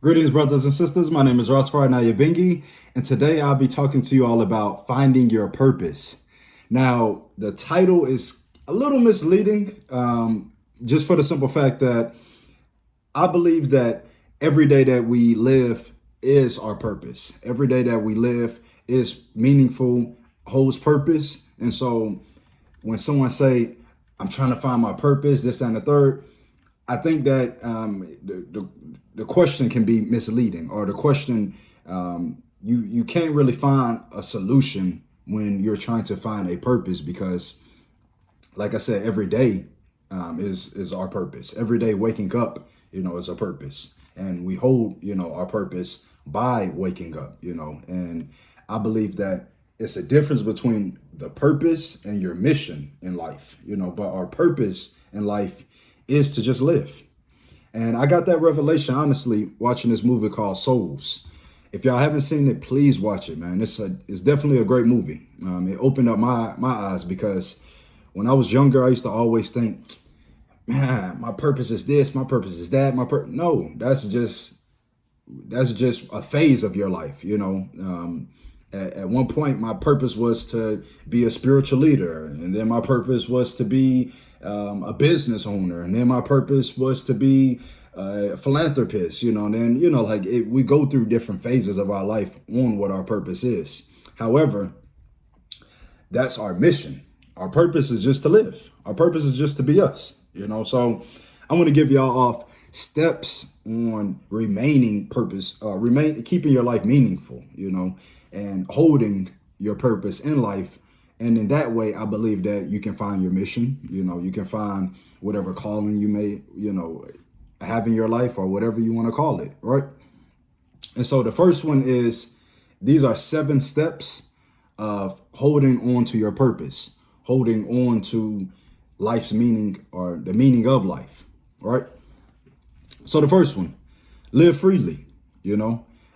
Greetings, brothers and sisters. My name is Rosfar Nayabengi, and today I'll be talking to you all about finding your purpose. Now, the title is a little misleading, just for the simple fact that I believe that every day that we live is our purpose. Every day that we live is meaningful, holds purpose. And so when someone say, I'm trying to find my purpose, this and the third, I think that the question can be misleading, or the question you can't really find a solution when you're trying to find a purpose, because, like I said, every day is our purpose. Every day waking up, is a purpose, and we hold our purpose by waking up. And I believe that it's a difference between the purpose and your mission in life. But our purpose in life is to just live. And I got that revelation, honestly, watching this movie called Souls. If y'all haven't seen it, please watch it, man. It's definitely a great movie. It opened up my eyes, because when I was younger, I used to always think, man, my purpose is this, my purpose is that, no, that's just a phase of your life. At one point, my purpose was to be a spiritual leader, and then my purpose was to be a business owner, and then my purpose was to be a philanthropist. And then we go through different phases of our life on what our purpose is. However, that's our mission. Our purpose is just to live. Our purpose is just to be us. So I want to give y'all off steps on remaining purpose, keeping your life meaningful, and holding your purpose in life. And in that way, I believe that you can find your mission. You can find whatever calling you may, have in your life, or whatever you want to call it, right? And so the first one is, these are 7 steps of holding on to your purpose, holding on to life's meaning, or the meaning of life, right? So the first one, live freely.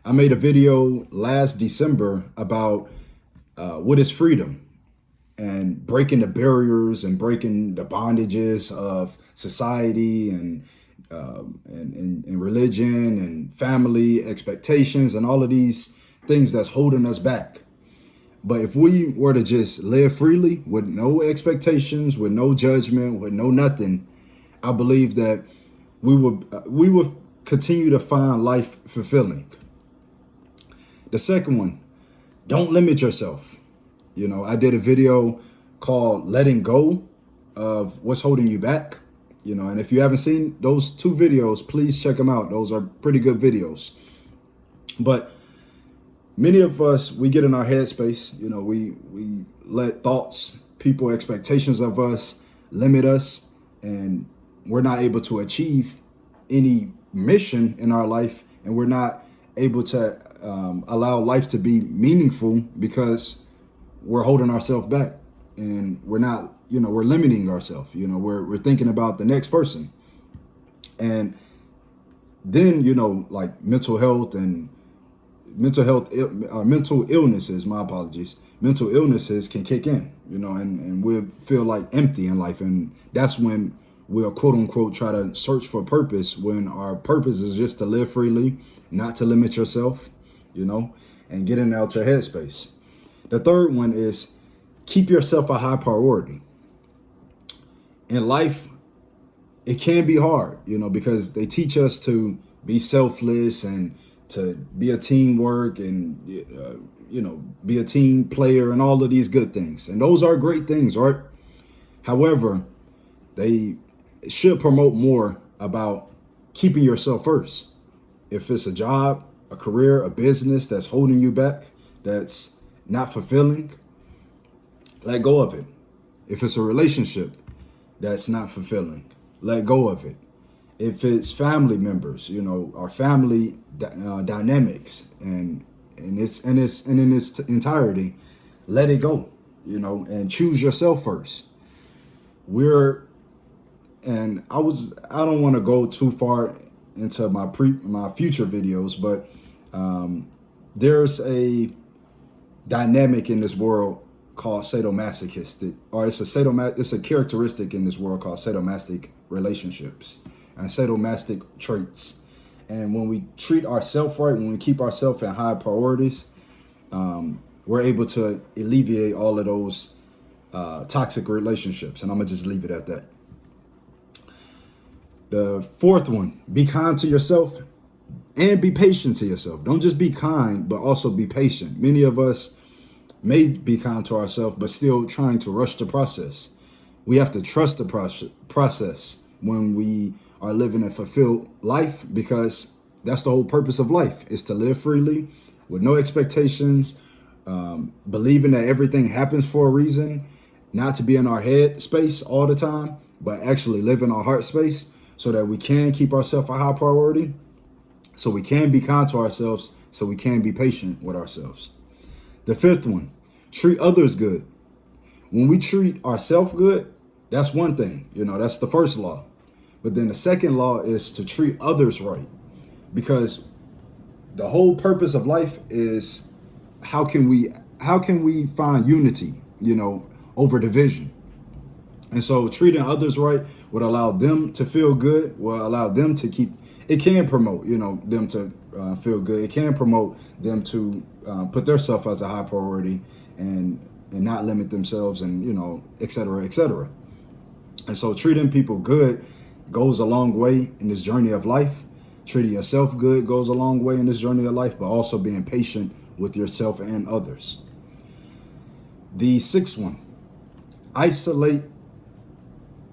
I made a video last December about what is freedom, and breaking the barriers and breaking the bondages of society and religion and family expectations and all of these things that's holding us back. But if we were to just live freely with no expectations, with no judgment, with no nothing, I believe that we would continue to find life fulfilling. The second one, don't limit yourself. I did a video called Letting Go of What's Holding You Back. And if you haven't seen those 2 videos, please check them out. Those are pretty good videos. But many of us, we get in our headspace. We let thoughts, people, expectations of us limit us, and we're not able to achieve any mission in our life, and we're not able to allow life to be meaningful, because we're holding ourselves back, and we're not, we're limiting ourselves. We're thinking about the next person. And then, like mental illnesses, my apologies, mental illnesses can kick in, and we'll feel like empty in life. And that's when we'll, quote unquote, try to search for purpose, when our purpose is just to live freely, not to limit yourself, and getting out your headspace. The third one is, keep yourself a high priority. In life, it can be hard, because they teach us to be selfless and to be a teamwork and, be a team player and all of these good things. And those are great things, right? However, they should promote more about keeping yourself first. If it's a job, a career, a business that's holding you back, that's not fulfilling, let go of it. If it's a relationship that's not fulfilling, let go of it. If it's family members, our family dynamics and in its entirety, let it go, and choose yourself first. And I don't want to go too far into my future videos, but there's a dynamic in this world called sadomasochistic, or it's a characteristic in this world called sadomastic relationships and sadomastic traits. And when we treat ourselves right, when we keep ourselves in high priorities, we're able to alleviate all of those toxic relationships. And I'm gonna just leave it at that. The fourth one, be kind to yourself and be patient to yourself. Don't just be kind, but also be patient. Many of us may be kind to ourselves, but still trying to rush the process. We have to trust the process when we are living a fulfilled life, because that's the whole purpose of life, is to live freely with no expectations, believing that everything happens for a reason, not to be in our head space all the time, but actually live in our heart space so that we can keep ourselves a high priority, so we can be kind to ourselves, so we can be patient with ourselves. The fifth one, treat others good. When we treat ourselves good, that's one thing, that's the first law. But then the second law is to treat others right, because the whole purpose of life is how can we find unity, over division. And so treating others right would allow them to feel good, will allow them to it can promote, them to feel good. It can promote them to put themselves as a high priority and not limit themselves and, et cetera, et cetera. And so treating people good goes a long way in this journey of life. Treating yourself good goes a long way in this journey of life, but also being patient with yourself and others. The sixth one, isolate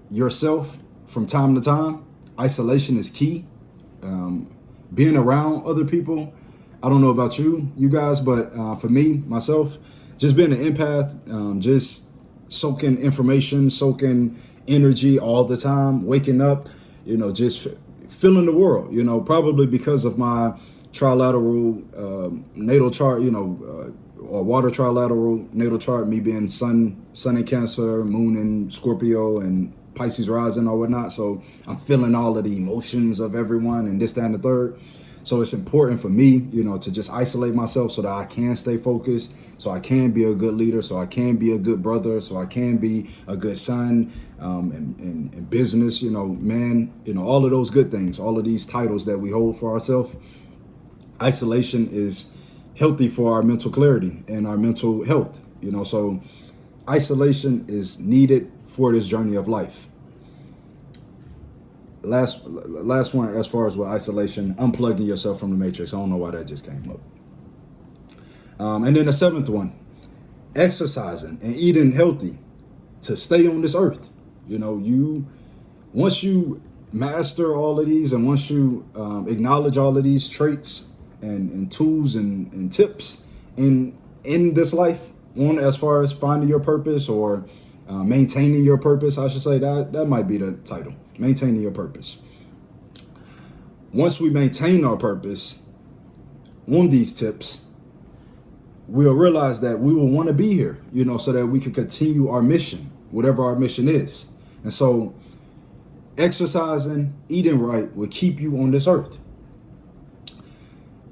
yourself from time to time. Isolation is key. Being around other people, I don't know about you guys, but for me, myself, just being an empath, just soaking information, soaking energy all the time, waking up, just feeling the world, probably because of my trilateral natal chart, or water trilateral natal chart, me being sun in Cancer, moon in Scorpio, and Pisces rising or whatnot. So I'm feeling all of the emotions of everyone and this, that, and the third. So it's important for me, to just isolate myself so that I can stay focused, so I can be a good leader, so I can be a good brother, so I can be a good son, in business, man, all of those good things, all of these titles that we hold for ourselves. Isolation is healthy for our mental clarity and our mental health, so isolation is needed for this journey of life. Last one, as far as with isolation, unplugging yourself from the matrix. I don't know why that just came up. And then the seventh one, exercising and eating healthy to stay on this earth. Once you master all of these, and once you acknowledge all of these traits and tools and tips in this life, one, as far as finding your purpose or maintaining your purpose, I should say, that might be the title, maintaining your purpose. Once we maintain our purpose on these tips, we'll realize that we will want to be here, so that we can continue our mission, whatever our mission is. And so exercising, eating right will keep you on this earth.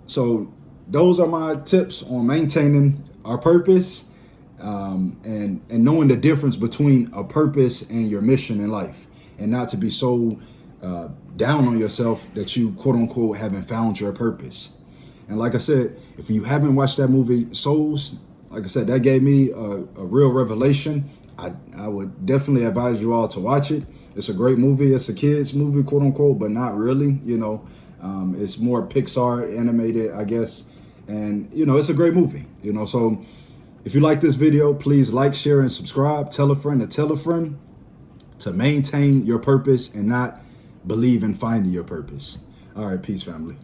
So those are my tips on maintaining our purpose, and knowing the difference between a purpose and your mission in life, and not to be so down on yourself that you, quote unquote, haven't found your purpose. And like I said, if you haven't watched that movie Souls, like I said, that gave me a real revelation. I would definitely advise you all to watch it. It's a great movie. It's a kid's movie, quote unquote, but not really, it's more Pixar animated, I guess. And, it's a great movie, so if you like this video, please like, share, and subscribe. Tell a friend to tell a friend, to maintain your purpose and not believe in finding your purpose. All right, peace, family.